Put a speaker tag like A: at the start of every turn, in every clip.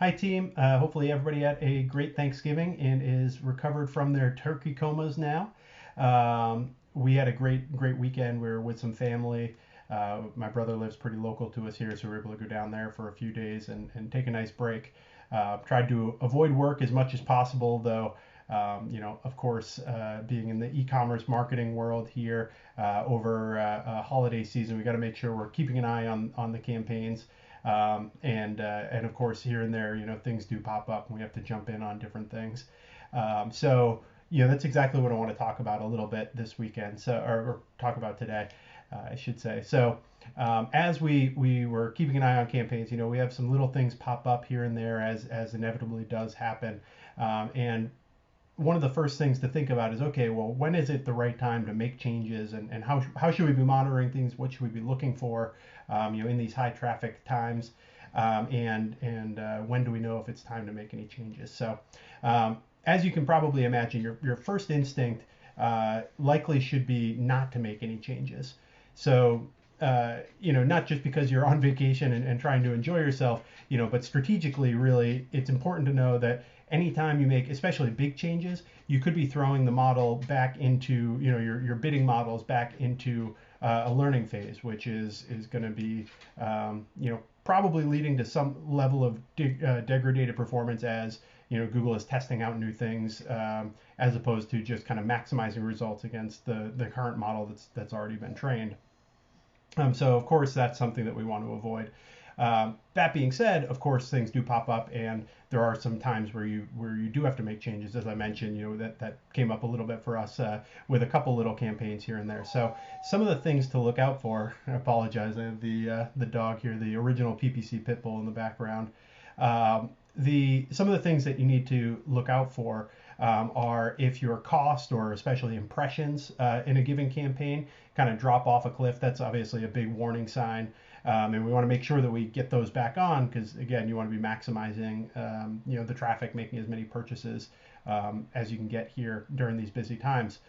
A: Hi, team. Hopefully, everybody had a great Thanksgiving and is recovered from their turkey comas now. We had a great weekend. We were with some family. My brother lives pretty local to us here, so we were able to go down there for a few days and take a nice break. Tried to avoid work as much as possible, though. Of course, being in the e-commerce marketing world here over holiday season, we got to make sure we're keeping an eye on the campaigns. And of course, here and there, things do pop up, and we have to jump in on different things. That's exactly what I want to talk about a little bit this weekend. Or talk about today, I should say. As we were keeping an eye on campaigns, we have some little things pop up here and there as inevitably does happen. And one of the first things to think about is, okay, well, when is it the right time to make changes, and how should we be monitoring things? What should we be looking for, in these high traffic times, and when do we know if it's time to make any changes? As you can probably imagine, your first instinct likely should be not to make any changes. Not just because you're on vacation and trying to enjoy yourself, but strategically, really, it's important to know that anytime you make, especially big changes, you could be throwing the model back into, your bidding models back into a learning phase, which is going to be, probably leading to some level of degraded performance as, Google is testing out new things, as opposed to just kind of maximizing results against the current model that's already been trained. So of course that's something that we want to avoid. That being said, of course things do pop up, and there are some times where you do have to make changes. As I mentioned, that came up a little bit for us with a couple little campaigns here and there. So some of the things to look out for. I apologize, I have the dog here, the original PPC pit bull in the background. Some of the things that you need to look out for are if your cost or especially impressions in a given campaign kind of drop off a cliff. That's obviously a big warning sign, and we want to make sure that we get those back on, because again, you want to be maximizing the traffic, making as many purchases as you can get here during these busy times.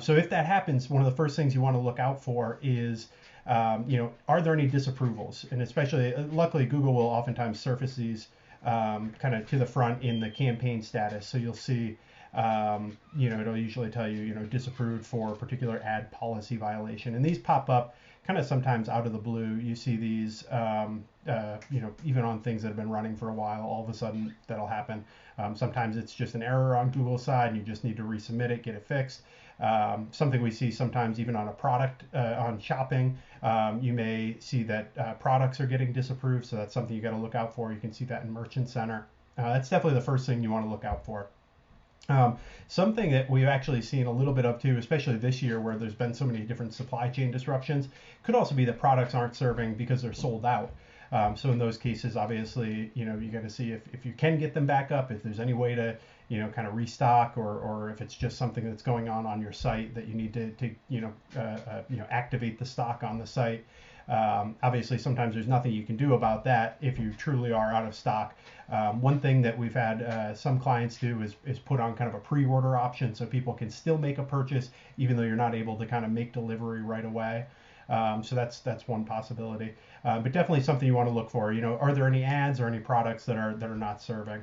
A: So if that happens, one of the first things you want to look out for is are there any disapprovals? And especially, luckily, Google will oftentimes surface these kind of to the front in the campaign status. So you'll see, it'll usually tell you, disapproved for a particular ad policy violation. And these pop up kind of sometimes out of the blue. You see these, even on things that have been running for a while, all of a sudden that'll happen. Sometimes it's just an error on Google's side, and you just need to resubmit it, get it fixed. Something we see sometimes even on a product, on shopping, you may see that products are getting disapproved, so that's something you got to look out for. You can see that in Merchant Center. That's definitely the first thing you want to look out for. Something that we've actually seen a little bit of too, especially this year where there's been so many different supply chain disruptions, could also be that products aren't serving because they're sold out. So in those cases, obviously, you got to see if you can get them back up, if there's any way to, kind of restock, or if it's just something that's going on your site that you need to activate the stock on the site. Obviously, sometimes there's nothing you can do about that if you truly are out of stock. One thing that we've had some clients do is put on kind of a pre-order option, so people can still make a purchase even though you're not able to kind of make delivery right away. So that's one possibility, but definitely something you want to look for. Are there any ads or any products that are not serving?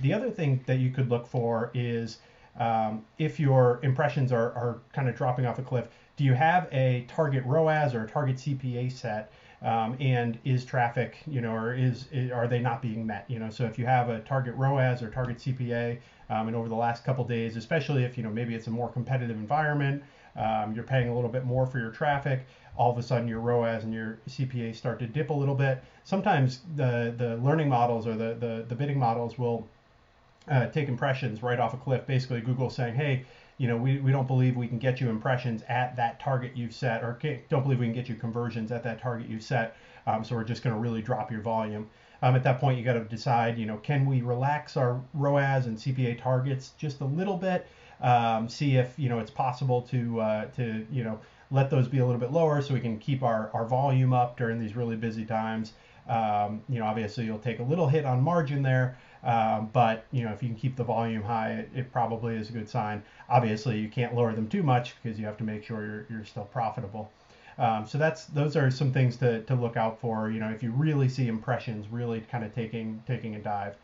A: The other thing that you could look for is if your impressions are kind of dropping off a cliff. Do you have a target ROAS or a target CPA set? And is traffic, or are they not being met? So if you have a target ROAS or target CPA, and over the last couple days, especially if maybe it's a more competitive environment, you're paying a little bit more for your traffic, all of a sudden your ROAS and your CPA start to dip a little bit. Sometimes the learning models or the bidding models will take impressions right off a cliff. Basically, Google saying, hey, we don't believe we can get you impressions at that target you've set, or don't believe we can get you conversions at that target you've set. So we're just going to really drop your volume. At that point, you got to decide, can we relax our ROAS and CPA targets just a little bit? See if it's possible to let those be a little bit lower so we can keep our volume up during these really busy times. Obviously you'll take a little hit on margin there, but if you can keep the volume high, it probably is a good sign. Obviously you can't lower them too much because you have to make sure you're still profitable. So those are some things to look out for, if you really see impressions really kind of taking a dive.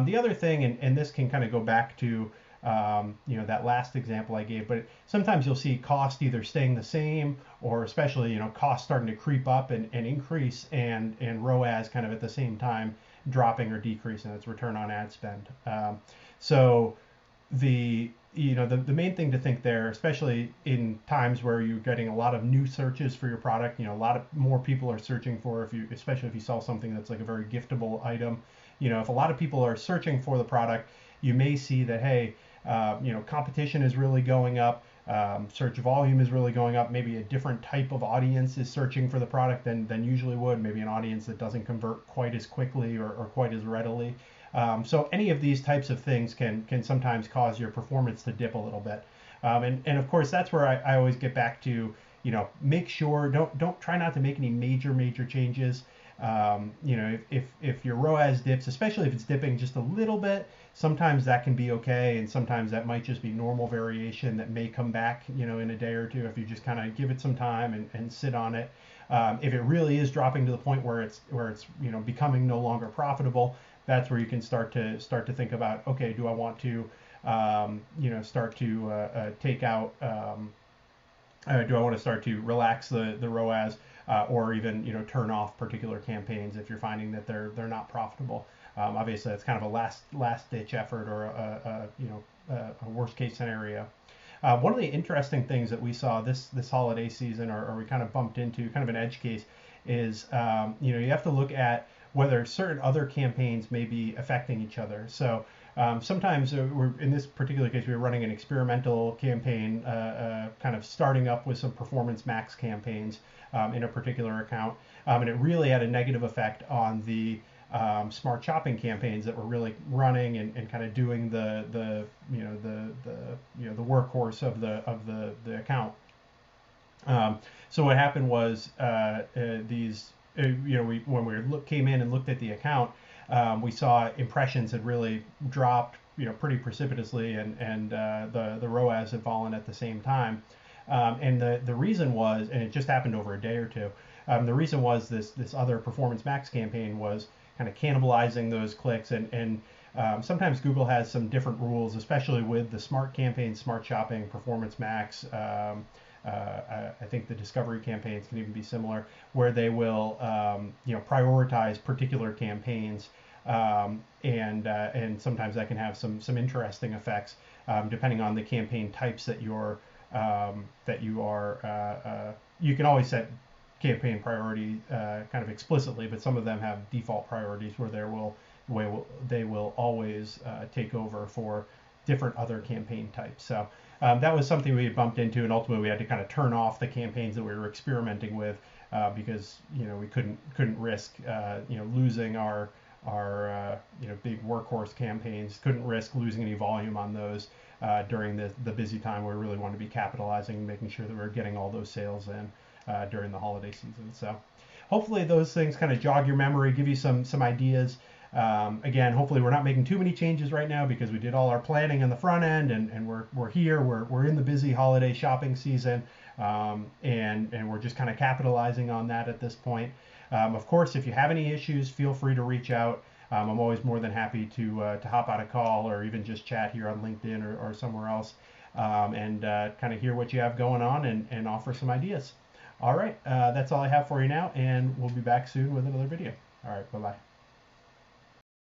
A: The other thing, and this can kind of go back to that last example I gave, but sometimes you'll see cost either staying the same, or especially cost starting to creep up and increase, and ROAS kind of at the same time dropping or decreasing. Its return on ad spend. So the main thing to think there, especially in times where you're getting a lot of new searches for your product, a lot of more people are searching for, especially if you sell something that's like a very giftable item, if a lot of people are searching for the product, you may see that, hey, competition is really going up, search volume is really going up, maybe a different type of audience is searching for the product than usually would, maybe an audience that doesn't convert quite as quickly or quite as readily. So any of these types of things can sometimes cause your performance to dip a little bit. And of course, that's where I always get back to, make sure, don't try not to make any major changes. If your ROAS dips, especially if it's dipping just a little bit, sometimes that can be okay, and sometimes that might just be normal variation that may come back, in a day or two if you just kind of give it some time and sit on it. If it really is dropping to the point where it's becoming no longer profitable, that's where you can start to think about, okay, do I want to start to take out, do I want to start to relax the ROAS, or even turn off particular campaigns if you're finding that they're not profitable. Obviously, that's kind of a last ditch effort, or a worst case scenario. One of the interesting things that we saw this holiday season, or we kind of bumped into, kind of an edge case, is you have to look at whether certain other campaigns may be affecting each other. So sometimes in this particular case, we were running an experimental campaign, kind of starting up with some performance max campaigns in a particular account, and it really had a negative effect on the smart shopping campaigns that were really running and kind of doing the workhorse of the account. So what happened was these. When we came in and looked at the account, we saw impressions had really dropped, pretty precipitously, and the ROAS had fallen at the same time. And the reason was, and it just happened over a day or two. The reason was this other Performance Max campaign was kind of cannibalizing those clicks, and sometimes Google has some different rules, especially with the smart campaigns, Smart Shopping, Performance Max. I think the discovery campaigns can even be similar, where they will prioritize particular campaigns, and sometimes that can have some interesting effects, depending on the campaign types that you are. You can always set campaign priority kind of explicitly, but some of them have default priorities where they will always take over for different other campaign types. So that was something we had bumped into, and ultimately we had to kind of turn off the campaigns that we were experimenting with, because we couldn't risk losing our big workhorse campaigns. Couldn't risk losing any volume on those during the busy time where we really want to be capitalizing, making sure that we're getting all those sales in during the holiday season. So hopefully those things kind of jog your memory, give you some ideas. Again, hopefully we're not making too many changes right now, because we did all our planning on the front end, and we're here, we're in the busy holiday shopping season, and we're just kind of capitalizing on that at this point. Of course, if you have any issues, feel free to reach out. I'm always more than happy to hop on a call, or even just chat here on LinkedIn or somewhere else, and kind of hear what you have going on, and offer some ideas. All right, that's all I have for you now, and we'll be back soon with another video. All right, bye-bye.